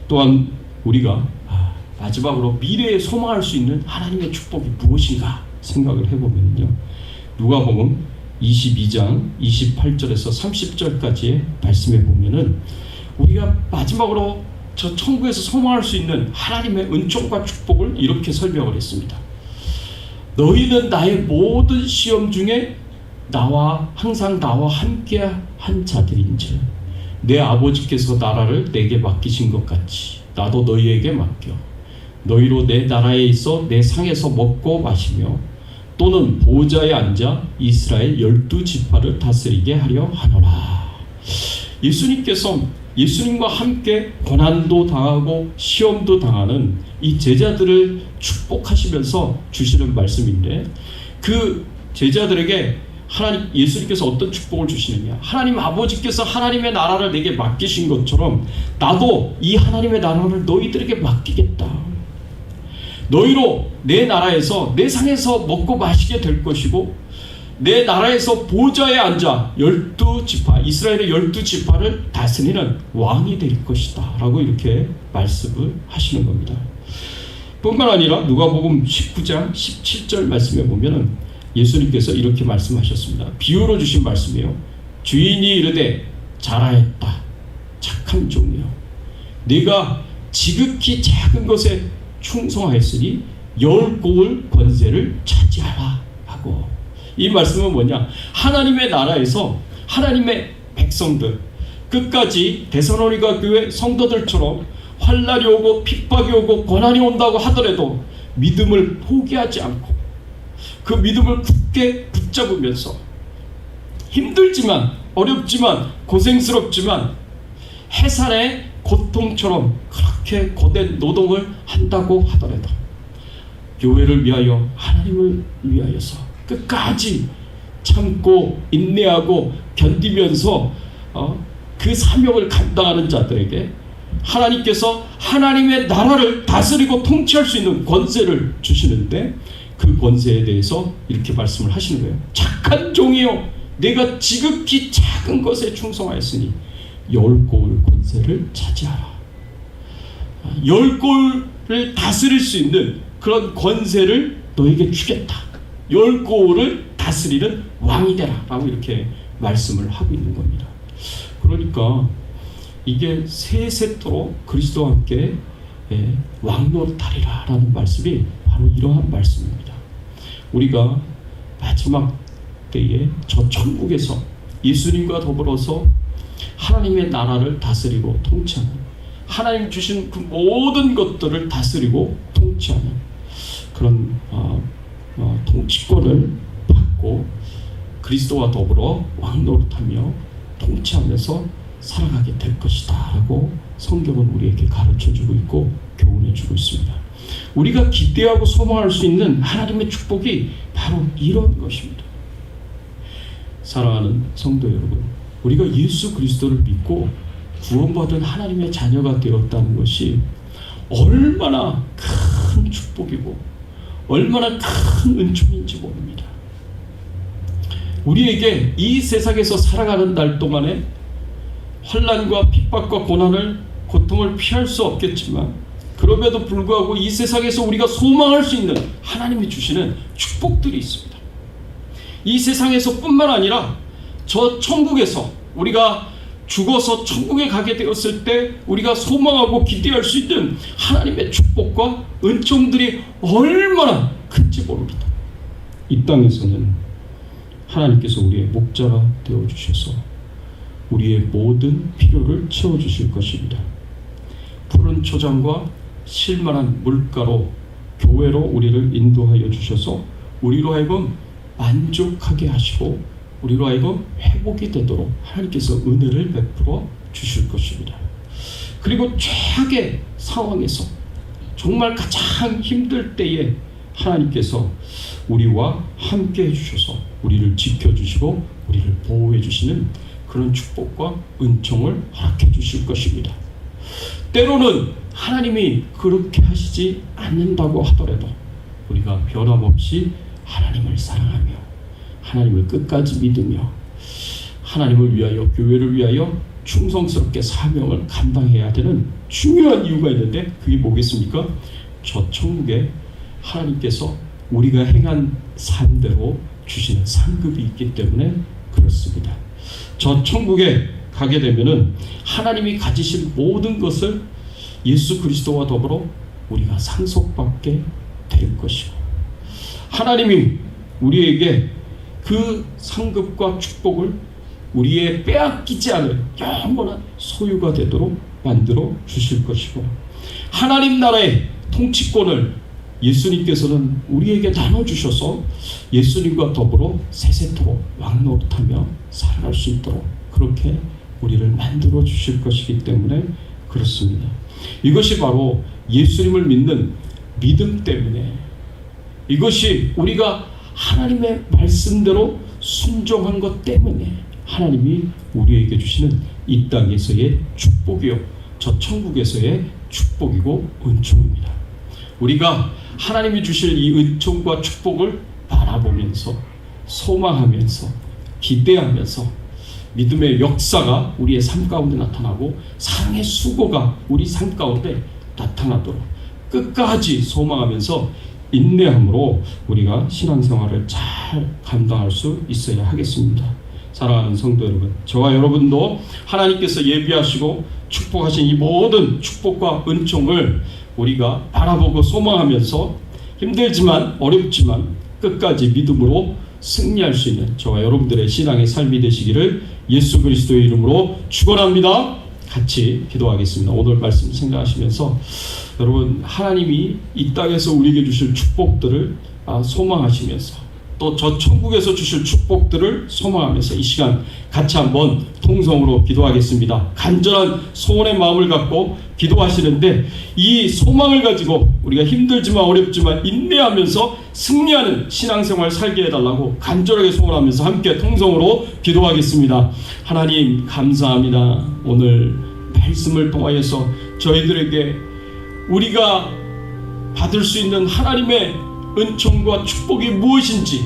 또한 우리가 마지막으로 미래에 소망할 수 있는 하나님의 축복이 무엇인가 생각을 해보면요, 누가복음 22장 28절에서 30절까지의 말씀에 보면은 우리가 마지막으로 저 천국에서 소망할 수 있는 하나님의 은총과 축복을 이렇게 설명을 했습니다. 너희는 나의 모든 시험 중에 항상 나와 함께 한 자들인즉 내 아버지께서 나라를 내게 맡기신 것 같이 나도 너희에게 맡겨 너희로 내 나라에 있어 내 상에서 먹고 마시며 또는 보좌에 앉아 이스라엘 12지파를 다스리게 하려 하노라. 예수님과 함께 고난도 당하고 시험도 당하는 이 제자들을 축복하시면서 주시는 말씀인데, 그 제자들에게 예수님께서 어떤 축복을 주시느냐, 하나님 아버지께서 하나님의 나라를 내게 맡기신 것처럼 나도 이 하나님의 나라를 너희들에게 맡기겠다. 너희로 내 나라에서 내 상에서 먹고 마시게 될 것이고 내 나라에서 보좌에 앉아 12지파, 이스라엘의 12지파를 다스리는 왕이 될 것이다 라고 이렇게 말씀을 하시는 겁니다. 뿐만 아니라 누가복음 19장 17절 말씀에 보면은 예수님께서 이렇게 말씀하셨습니다. 비유로 주신 말씀이에요. 주인이 이르되 잘하였다, 착한 종이요, 네가 지극히 작은 것에 충성하였으니 열 고을 권세를 차지하라 하고, 이 말씀은 뭐냐? 하나님의 나라에서 하나님의 백성들, 끝까지 데살로니가 교회 성도들처럼 환난이 오고 핍박이 오고 고난이 온다고 하더라도 믿음을 포기하지 않고 그 믿음을 굳게 붙잡으면서 힘들지만 어렵지만 고생스럽지만 해산의 고통처럼 그렇게 거센 노동을 한다고 하더라도 교회를 위하여, 하나님을 위하여서 끝까지 참고 인내하고 견디면서 그 사명을 감당하는 자들에게 하나님께서 하나님의 나라를 다스리고 통치할 수 있는 권세를 주시는데, 그 권세에 대해서 이렇게 말씀을 하시는 거예요. 착한 종이요, 내가 지극히 작은 것에 충성하였으니 열 고을 권세를 차지하라. 열 고을을 다스릴 수 있는 그런 권세를 너에게 주겠다. 열 고을을 다스리는 왕이 되라 라고 이렇게 말씀을 하고 있는 겁니다. 그러니까 이게 세세토록 그리스도와 함께 왕노릇하리라 라는 말씀이 바로 이러한 말씀입니다. 우리가 마지막 때에 저 천국에서 예수님과 더불어서 하나님의 나라를 다스리고 통치하는, 하나님 주신 그 모든 것들을 다스리고 통치하는 그런 통치권을 받고 그리스도와 더불어 왕노릇하며 통치하면서 살아가게 될 것이다 라고 성경은 우리에게 가르쳐주고 있고 교훈해주고 있습니다. 우리가 기대하고 소망할 수 있는 하나님의 축복이 바로 이런 것입니다. 사랑하는 성도 여러분, 우리가 예수 그리스도를 믿고 구원받은 하나님의 자녀가 되었다는 것이 얼마나 큰 축복이고 얼마나 큰 은총인지 모릅니다. 우리에게 이 세상에서 살아가는 날 동안에 환난과 핍박과 고통을 피할 수 없겠지만, 그럼에도 불구하고 이 세상에서 우리가 소망할 수 있는 하나님이 주시는 축복들이 있습니다. 이 세상에서 뿐만 아니라 저 천국에서 우리가 죽어서 천국에 가게 되었을 때 우리가 소망하고 기대할 수 있는 하나님의 축복과 은총들이 얼마나 큰지 모릅니다. 이 땅에서는 하나님께서 우리의 목자가 되어주셔서 우리의 모든 필요를 채워주실 것입니다. 푸른 초장과 실만한 물가로 교회로 우리를 인도하여 주셔서 우리로 하여금 만족하게 하시고 우리로 하여금 회복이 되도록 하나님께서 은혜를 베풀어 주실 것입니다. 그리고 최악의 상황에서 정말 가장 힘들 때에 하나님께서 우리와 함께 해주셔서 우리를 지켜주시고 우리를 보호해 주시는 그런 축복과 은총을 허락해 주실 것입니다. 때로는 하나님이 그렇게 하시지 않는다고 하더라도 우리가 변함없이 하나님을 사랑하며 하나님을 끝까지 믿으며 하나님을 위하여, 교회를 위하여 충성스럽게 사명을 감당해야 되는 중요한 이유가 있는데, 그게 뭐겠습니까? 저 천국에 하나님께서 우리가 행한 삶대로 주시는 상급이 있기 때문에 그렇습니다. 저 천국에 가게 되면은 하나님이 가지실 모든 것을 예수 그리스도와 더불어 우리가 상속받게 될 것이고, 하나님이 우리에게 그 상급과 축복을 우리의 빼앗기지 않을 영원한 소유가 되도록 만들어 주실 것이고, 하나님 나라의 통치권을 예수님께서는 우리에게 나눠주셔서 예수님과 더불어 세세토록 왕노릇하며 살아갈 수 있도록 그렇게 우리를 만들어 주실 것이기 때문에 그렇습니다. 이것이 바로 예수님을 믿는 믿음 때문에, 이것이 우리가 하나님의 말씀대로 순종한 것 때문에 하나님이 우리에게 주시는 이 땅에서의 축복이요, 저 천국에서의 축복이고 은총입니다. 우리가 하나님이 주실 이 은총과 축복을 바라보면서 소망하면서 기대하면서 믿음의 역사가 우리의 삶 가운데 나타나고 사랑의 수고가 우리 삶 가운데 나타나도록 끝까지 소망하면서 인내함으로 우리가 신앙생활을 잘 감당할 수 있어야 하겠습니다. 사랑하는 성도 여러분, 저와 여러분도 하나님께서 예비하시고 축복하신 이 모든 축복과 은총을 우리가 바라보고 소망하면서 힘들지만 어렵지만 끝까지 믿음으로 승리할 수 있는 저와 여러분들의 신앙의 삶이 되시기를 예수 그리스도의 이름으로 축원합니다. 같이 기도하겠습니다. 오늘 말씀 생각하시면서 여러분, 하나님이 이 땅에서 우리에게 주실 축복들을 소망하시면서 또 저 천국에서 주실 축복들을 소망하면서 이 시간 같이 한번 통성으로 기도하겠습니다. 간절한 소원의 마음을 갖고 기도하시는데 이 소망을 가지고 우리가 힘들지만 어렵지만 인내하면서 승리하는 신앙생활 살게 해달라고 간절하게 소원하면서 함께 통성으로 기도하겠습니다. 하나님 감사합니다. 오늘 말씀을 통하여서 저희들에게 우리가 받을 수 있는 하나님의 은총과 축복이 무엇인지,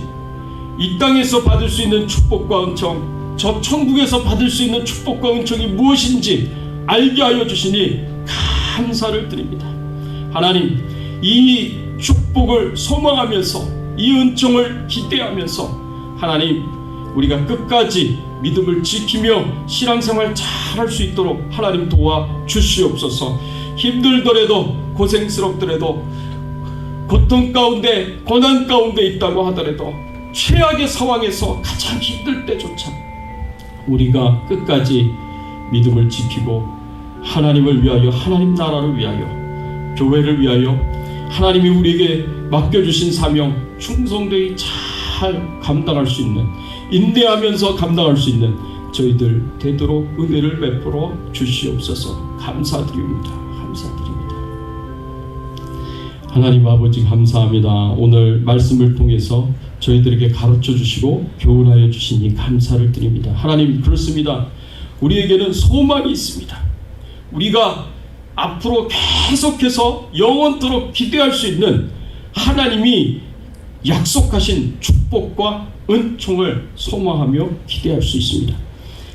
이 땅에서 받을 수 있는 축복과 은총, 저 천국에서 받을 수 있는 축복과 은총이 무엇인지 알게 하여 주시니 감사를 드립니다. 하나님, 이 축복을 소망하면서 이 은총을 기대하면서 하나님, 우리가 끝까지 믿음을 지키며 신앙생활 잘 할 수 있도록 하나님 도와 주시옵소서. 힘들더라도 고생스럽더라도 고통 가운데 고난 가운데 있다고 하더라도 최악의 상황에서 가장 힘들 때조차 우리가 끝까지 믿음을 지키고 하나님을 위하여, 하나님 나라를 위하여, 교회를 위하여 하나님이 우리에게 맡겨주신 사명 충성되이 잘 감당할 수 있는, 인내하면서 감당할 수 있는 저희들 되도록 은혜를 베풀어 주시옵소서. 감사드립니다. 감사드립니다. 하나님 아버지 감사합니다. 오늘 말씀을 통해서 저희들에게 가르쳐 주시고 교훈하여 주시니 감사를 드립니다. 하나님, 그렇습니다. 우리에게는 소망이 있습니다. 우리가 앞으로 계속해서 영원토록 기대할 수 있는 하나님이 약속하신 축복과 은총을 소망하며 기대할 수 있습니다.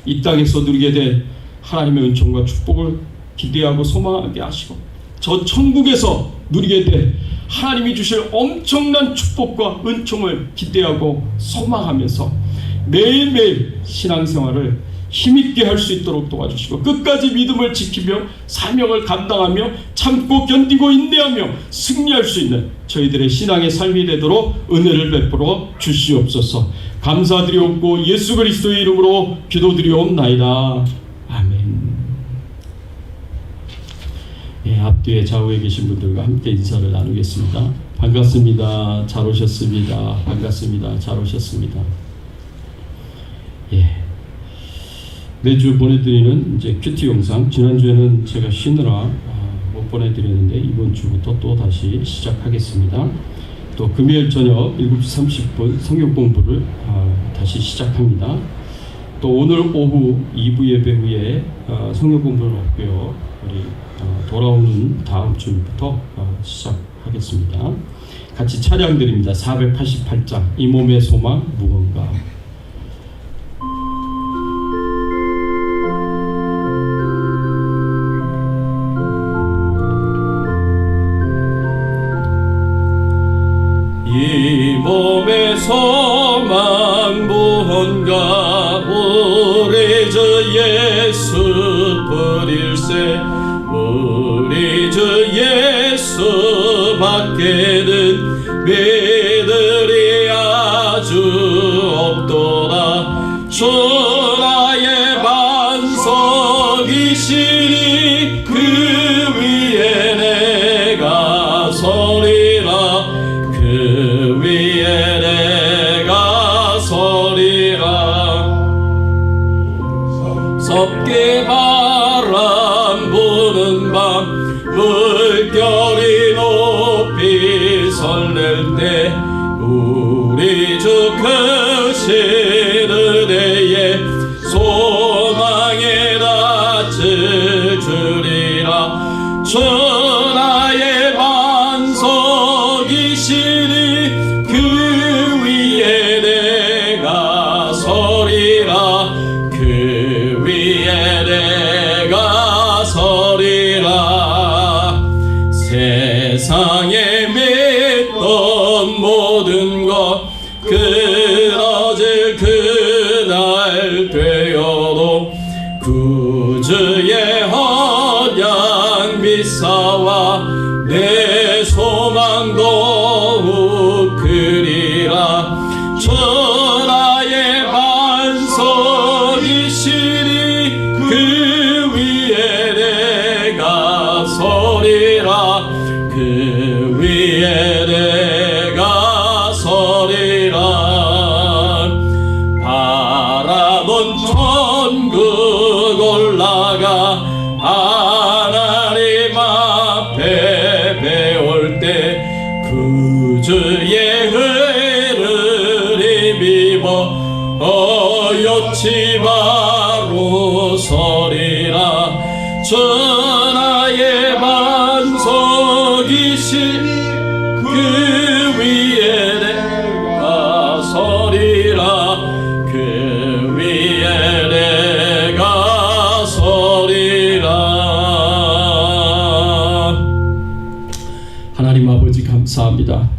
이 땅에서 누리게 될 하나님의 은총과 축복을 기대하고 소망하게 하시고 저 천국에서 누리게 될 하나님이 주실 엄청난 축복과 은총을 기대하고 소망하면서 매일매일 신앙생활을 힘있게 할 수 있도록 도와주시고 끝까지 믿음을 지키며 사명을 감당하며 참고 견디고 인내하며 승리할 수 있는 저희들의 신앙의 삶이 되도록 은혜를 베풀어 주시옵소서. 감사드리옵고 예수 그리스도의 이름으로 기도드리옵나이다. 아멘. 예, 앞뒤에 좌우에 계신 분들과 함께 인사를 나누겠습니다. 반갑습니다. 잘 오셨습니다. 반갑습니다. 잘 오셨습니다. 예. 매주 보내드리는 이제 큐티 영상, 지난주에는 제가 쉬느라 못 보내드렸는데 이번 주부터 또 다시 시작하겠습니다. 또 금요일 저녁 7시 30분 성경 공부를 다시 시작합니다. 또 오늘 오후 2부 예배 후에 성경 공부는 없고요. 우리 돌아오는 다음 주부터 시작하겠습니다. 같이 찬양 드립니다. 488장 이 몸의 소망 무언가. 이 몸의 소망 무언가 우리 주 예수 버릴세 우리 주 예수 밖에는 믿으리 아주 없도다 주 나의 반석이시니 그 위에 내가 서리라 그 위에 내가 서리라 섭게 바람 부는 밤 물결이 높이 설렐 때 우리 주 크신 은혜에 소망에 닿을 주리라 주 나의 반석이시니 그 위에 내가 서리라 그 위에 내가 날 되어도 구주의 언약 믿사와 내 소망도 그리라. 천하의 반석이시니 그 위에 내가 서리라. 그 위에 내가 서리라. 바라본 천국 올라가 하나님 앞에 배울 때 구주의 의를 힘입어 어여치 바로 서리라. 천하의 반석이신 그 위에 내가 서리라. 그 위에 내가 서리라. 하나님 아버지 감사합니다.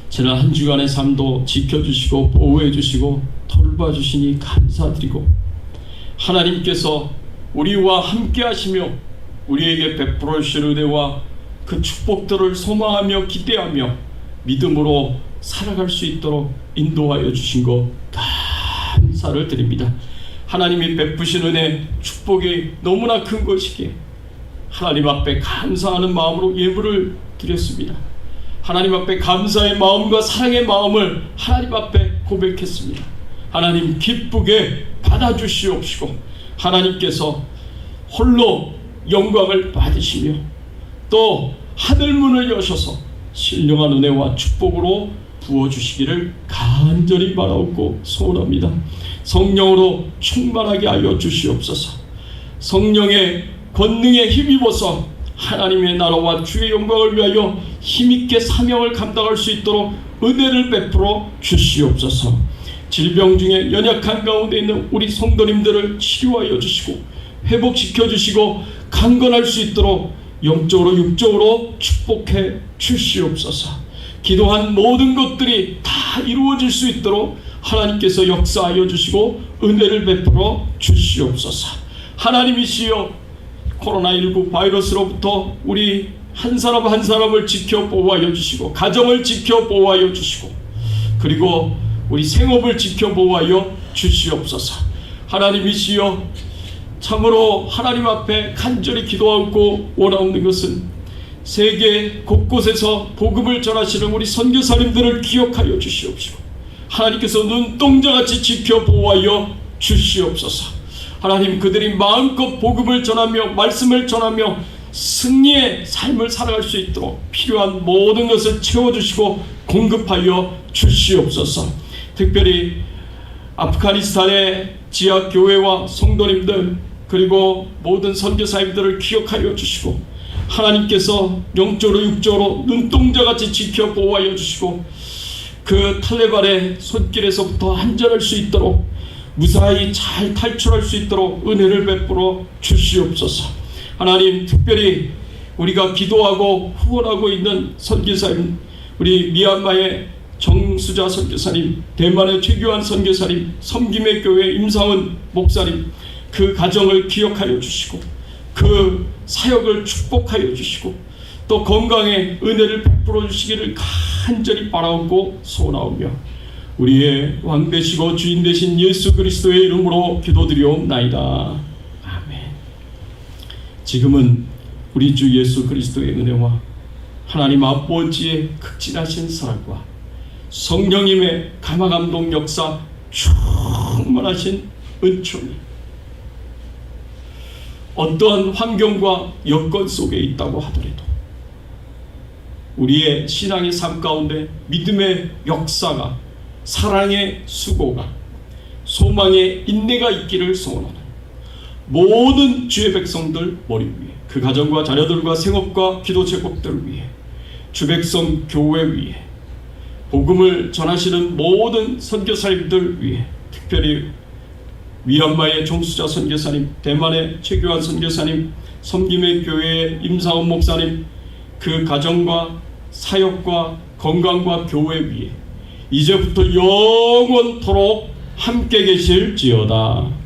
지난 한 주간의 삶도 지켜주시고 보호해주시고 돌봐주시니 감사드리고, 하나님께서 우리와 함께 하시며 우리에게 베풀어 주실 은혜와 그 축복들을 소망하며 기대하며 믿음으로 살아갈 수 있도록 인도하여 주신 것 감사를 드립니다. 하나님이 베푸신 은혜 축복이 너무나 큰 것이기에 하나님 앞에 감사하는 마음으로 예물을 드렸습니다. 하나님 앞에 감사의 마음과 사랑의 마음을 하나님 앞에 고백했습니다. 하나님 기쁘게 받아주시옵시고, 하나님께서 홀로 영광을 받으시며 또 하늘문을 여셔서 신령한 은혜와 축복으로 부어주시기를 간절히 바라옵고 소원합니다. 성령으로 충만하게 하여 주시옵소서. 성령의 권능에 힘입어서 하나님의 나라와 주의 영광을 위하여 힘있게 사명을 감당할 수 있도록 은혜를 베풀어 주시옵소서. 질병 중에 연약한 가운데 있는 우리 성도님들을 치료하여 주시고 회복시켜 주시고 강건할 수 있도록 영적으로 육적으로 축복해 주시옵소서. 기도한 모든 것들이 다 이루어질 수 있도록 하나님께서 역사하여 주시고 은혜를 베풀어 주시옵소서. 하나님이시여, 코로나19 바이러스로부터 우리 한 사람 한 사람을 지켜 보호하여 주시고 가정을 지켜 보호하여 주시고 그리고 우리 생업을 지켜 보호하여 주시옵소서. 하나님이시여, 참으로 하나님 앞에 간절히 기도하고 원하옵는 것은 세계 곳곳에서 복음을 전하시는 우리 선교사님들을 기억하여 주시옵시고 하나님께서 눈동자같이 지켜 보호하여 주시옵소서. 하나님, 그들이 마음껏 복음을 전하며 말씀을 전하며 승리의 삶을 살아갈 수 있도록 필요한 모든 것을 채워주시고 공급하여 주시옵소서. 특별히 아프가니스탄의 지하교회와 성도님들 그리고 모든 선교사님들을 기억하여 주시고 하나님께서 영적으로 육적으로 눈동자같이 지켜 보호하여 주시고 그 탈레반의 손길에서부터 안전할 수 있도록 무사히 잘 탈출할 수 있도록 은혜를 베풀어 주시옵소서. 하나님, 특별히 우리가 기도하고 후원하고 있는 선교사님, 우리 미얀마의 정수자 선교사님, 대만의 최규환 선교사님, 섬김의 교회 임상은 목사님, 그 가정을 기억하여 주시고 그 사역을 축복하여 주시고 또 건강에 은혜를 베풀어 주시기를 간절히 바라옵고 소원하오며 우리의 왕 되시고 주인 되신 예수 그리스도의 이름으로 기도드리옵나이다. 아멘. 지금은 우리 주 예수 그리스도의 은혜와 하나님 아버지의 극진하신 사랑과 성령님의 감화감동 역사 충만하신 은총이 어떠한 환경과 여건 속에 있다고 하더라도 우리의 신앙의 삶 가운데 믿음의 역사가, 사랑의 수고가, 소망의 인내가 있기를 소원하는 모든 주의 백성들 머리 위에, 그 가정과 자녀들과 생업과 기도 제국들을 위해, 주 백성 교회 위에, 복음을 전하시는 모든 선교사님들 위해, 특별히 미얀마의 정수자 선교사님, 대만의 최규환 선교사님, 섬김의 교회의 임상원 목사님, 그 가정과 사역과 건강과 교회 위에 이제부터 영원토록 함께 계실지어다.